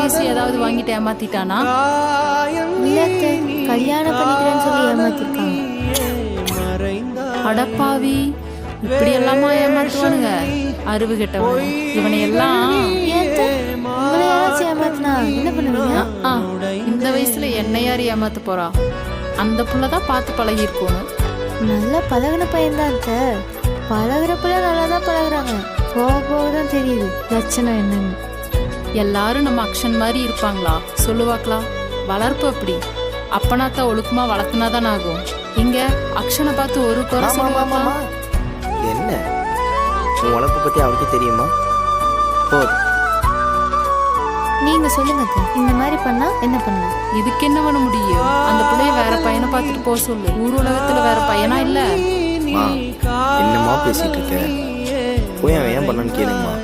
Piece ஏதாவது வாங்கிட்டு ஏமாத்திட்டானா? இல்லத்த, கல்யாணம் பண்ணிக்கிறேன்னு சொல்லி ஏமாத்திருக்காங்க. அடப்பாவி, இப்படி எல்லாமா ஏமாத்துவானுங்க? அறிவு கெட்டவன் இவனை எல்லாம். உங்களை யாராச்சும் ஏமாத்தினா என்ன பண்ணுவீங்க? இந்த வயசுல என்ன யார் ஏமாத்த போறா? அந்த புள்ளதான் பார்த்து பழகி இருக்கணும். நல்லா பழகின பையன்தான் அத்த. பழகுறப்பல நல்லா தான் பழகுறாங்க. போக போக தான் தெரியுது லட்சணம் என்னன்னு. எல்லாரும் நம்ம அக்ஷன் மாதிரி இருப்பாங்களா? சொல்லுவாங்களா? வளர்ப்பு அப்படி. அப்பனாத்தான் ஒழுக்கமா வளர்த்துனாதான் ஆகும். இங்க அக்ஷனை பார்த்து ஒரு குறை சொல்லுவாங்களா? என்ன உன் வளர்ப்பு பத்தி அவளுக்கு தெரியுமா? போதும், நீங்க சொல்லுங்க அத்தை, இந்த மாதிரி பண்ணா என்ன பண்ணுவோம்? இதுக்கு என்ன பண்ண முடியும்? அந்த பிள்ளைய வேற பையனை பார்த்துட்டு போக சொல்லு. ஊர் உலகத்துல வேற பையனா இல்ல? என்னமா பேசிட்டு இருக்க? போய் அவன் ஏன் பண்ணான்னு கேளுங்கம்மா.